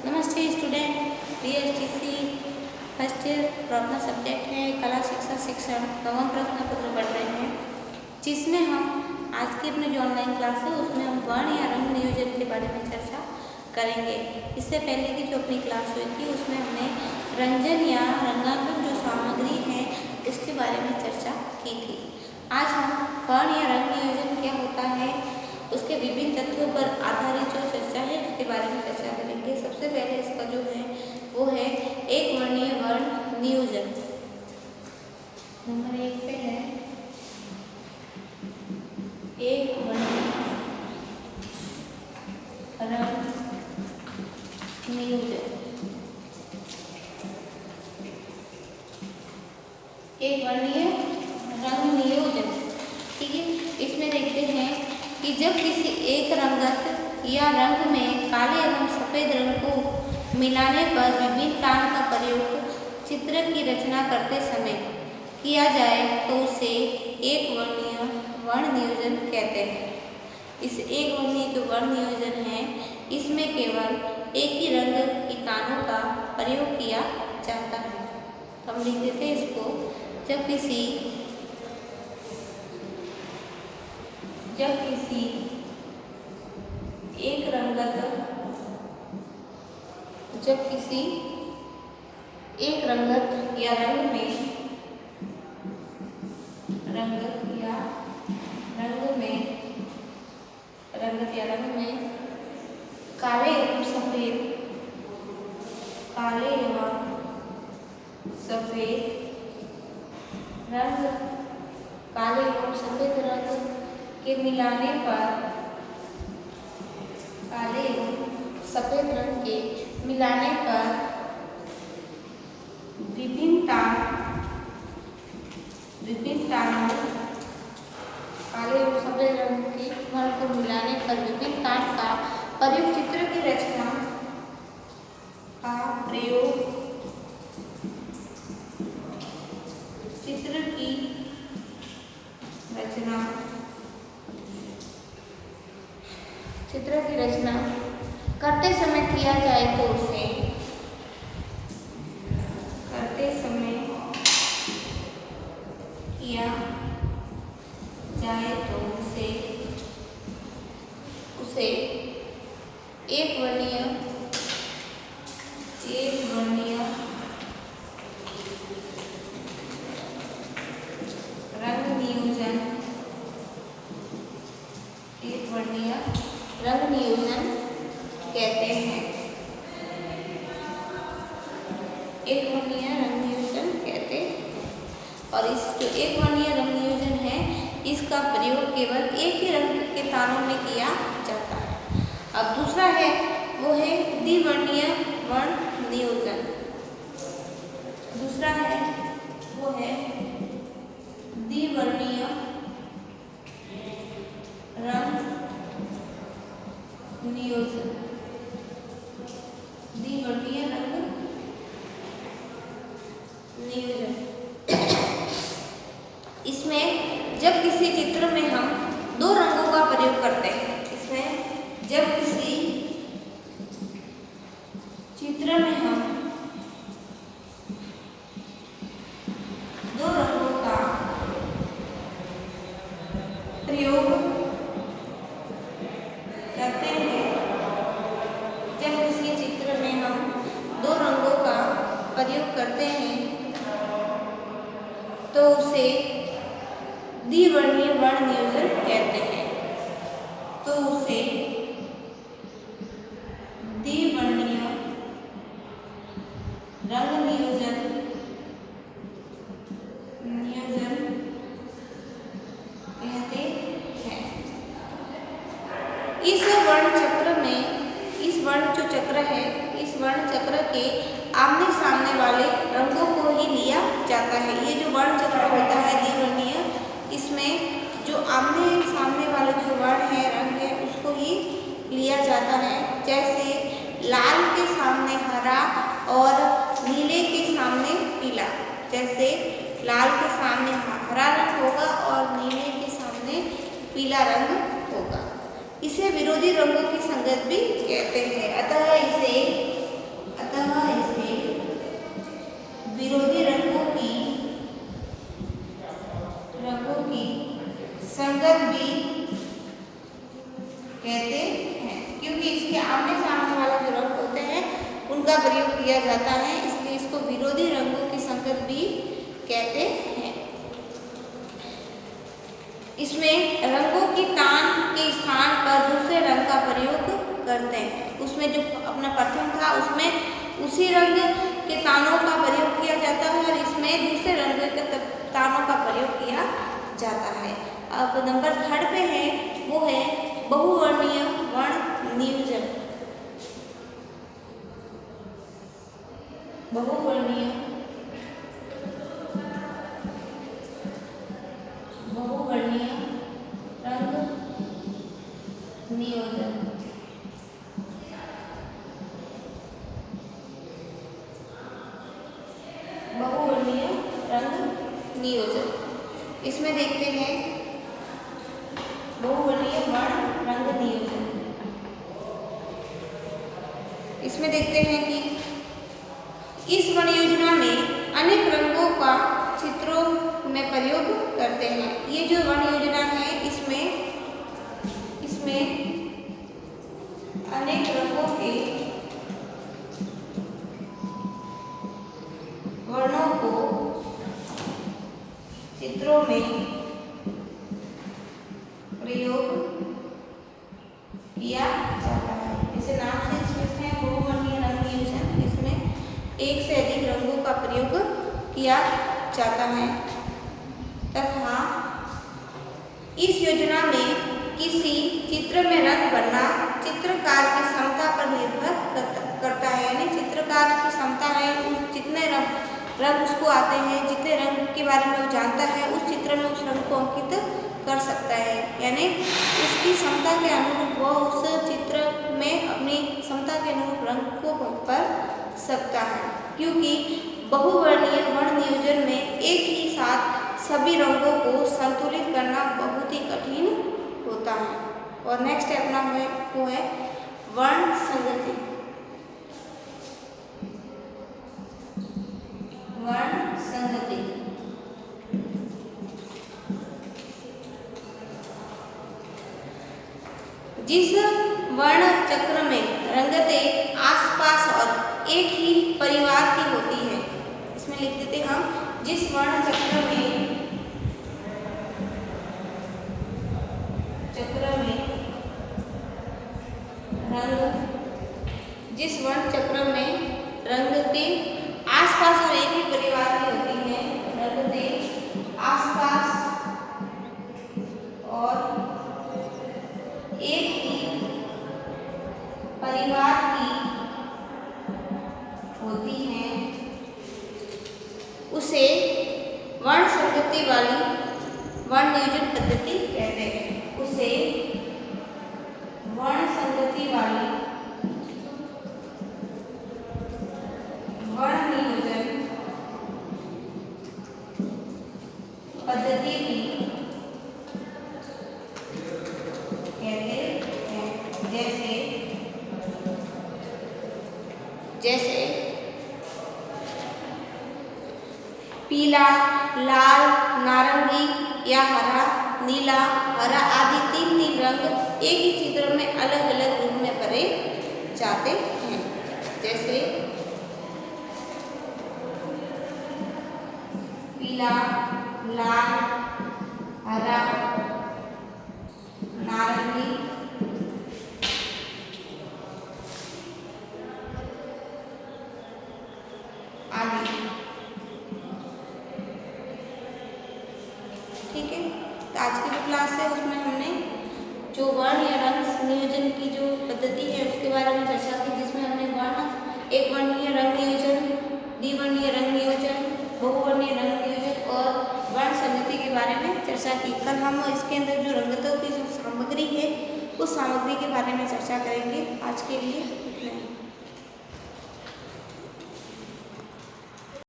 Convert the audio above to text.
नमस्ते student, BSTC first year और अपना सब्जेक्ट है कला शिक्षा शिक्षण। नवम प्रश्न पत्र पढ़ रहे हैं, जिसमें हम आज की अपनी जो ऑनलाइन क्लास है उसमें हम वर्ण या रंग नियोजन के बारे में चर्चा करेंगे। इससे पहले की जो अपनी क्लास हुई थी उसमें हमने रंजन या रंगांकन जो सामग्री है उसके बारे में चर्चा की थी। आज हम वर्ण या रंग नियोजन क्या होता है, उसके विभिन्न तथ्यों पर आधारित जो चर्चा है उसके बारे में चर्चा करेंगे। सबसे पहले इसका जो है वो है एक वर्णीय वर्ण नियोजन। नंबर 1 पे है एक वर्णीय रंग नियोजन। एक वर्णीय रंग नियोजन, ठीक है। इसमें देखते हैं कि जब किसी एक रंगत या रंग में काले एवं सफ़ेद रंग को मिलाने पर विभिन्न तान का प्रयोग चित्र की रचना करते समय किया जाए तो उसे एक वर्णीय वर्ण नियोजन कहते हैं। इस एक वर्णीय जो वर्ण नियोजन है इसमें केवल एक ही रंग की तानों का प्रयोग किया जाता है। हम लिख देते हैं इसको, जब किसी एक रंगत या रंग में काले एवं सफेद रंग के मिलाने पर विभिन्न तानों काले एवं सफेद रंग के वर्ण को मिलाने पर विभिन्न तान का प्रयोग चित्र की रचना करते समय किया जाए तो उसे एक वर्णीय रंग नियोजन कहते हैं। एक वर्णीय रंग नियोजन कहते हैं। और इस जो एक वर्णीय रंग नियोजन है इसका प्रयोग केवल एक ही रंग के तानों में किया जाता है। अब दूसरा है वो है द्विवर्णीय वर्ण नियोजन। दूसरा है वो है द्विवर्णीय रंग नियोजन। द्विवर्णीय रंग नियोजन, इसमें जब किसी चित्र में हम दो रंगों का प्रयोग करते हैं, जब किसी चित्र में हम दो रंगों का प्रयोग करते हैं तो उसे द्विवर्णीय वर्ण नियोजन कहते हैं। द्विवर्णीय रंग नियोजन कहते हैं। इस वर्ण जो चक्र है, इस वर्ण चक्र के आमने सामने वाले रंगों को ही लिया जाता है। ये जो वर्ण चक्र होता है द्विवर्णीय, इसमें जो आमने सामने वाले जो वर्ण है रंग है उसको ही लिया जाता है। जैसे लाल के सामने हरा और नीले के सामने पीला। जैसे लाल के सामने हरा रंग होगा और नीले के सामने पीला रंग होगा। इसे विरोधी रंगों की संगत भी कहते हैं। अतः इसे उनका प्रयोग किया जाता है, इसलिए इसको विरोधी रंगों की संगत भी कहते हैं। इसमें रंगों की तान के स्थान पर दूसरे रंग का प्रयोग करते हैं। उसमें जो अपना प्रथम था उसमें उसी रंग के तानों का प्रयोग किया जाता है और इसमें दूसरे रंग के तानों का प्रयोग किया जाता है। अब नंबर 3 पे है, वो है बहुवर्णीय वर्ण नियोजन। बहुवर्णीय रंग नियोजन। बहुवर्णीय रंग नियोजन, इसमें देखते हैं बहुवर्णीय वर्ण रंग नियोजन। इसमें देखते हैं कि इस वर्ण योजना में अनेक रंगों का चित्रों में प्रयोग करते हैं। ये जो वर्ण योजना है इसमें अनेक रंगों के वर्णों को चित्रों में प्रयोग किया जाता है। जैसे नाम से स्पष्ट है, बहुवर्णीय रंग नियोजन, इसमें एक से अधिक रंगों का प्रयोग किया जाता है तथा इस योजना में किसी चित्र में रंग भरना चित्रकार की क्षमता पर निर्भर करता है। यानी चित्रकार की क्षमता है, जितने रंग उसको आते हैं, जितने रंग के बारे में वो जानता है, उस चित्र में उस रंग को अंकित कर सकता है। यानी उसकी क्षमता के अनुरूप वो उस चित्र में अपनी क्षमता के अनुरूप रंग को भर सकता है, क्योंकि बहुवर्णीय वर्ण नियोजन में एक ही साथ सभी रंगों को संतुलित करना बहुत ही कठिन होता है। और नेक्स्ट अपना वो है वर्ण संगति। वर्ण संगति जिस वर्ण चक्र में रंगतें आसपास और एक ही परिवार की होती है, इसमें लिख देते हम, जिस वर्ण चक्र में रंगतें आसपास और एक ही परिवार की होती है, रंगतें आसपास और एक ही परिवार की होती हैं, उसे वर्ण संगति वाली वर्ण नियोजन पद्धति कहते हैं। उसे वर्ण संगति वाली वर्ण नियोजन पद्धति भी कहते हैं। जैसे पीला, लाल, नारंगी या हरा, नीला, हरा आदि तीन रंग एक ही चित्र में अलग अलग रूप में भरे जाते हैं। जैसे पीला, लाल, हरा, नारंगी आदि। ठीक है, तो आज की जो क्लास है उसमें हमने जो वर्ण या रंग नियोजन की जो पद्धति है उसके बारे में चर्चा की, जिसमें हमने एक वर्णीय रंग नियोजन, द्विवर्णीय रंग नियोजन, बहुवर्णीय रंग नियोजन और वर्ण संगति के बारे में चर्चा की। कल हम इसके अंदर जो रंगतों की जो सामग्री है उस सामग्री के बारे में चर्चा करेंगे। आज के लिए इतना ही।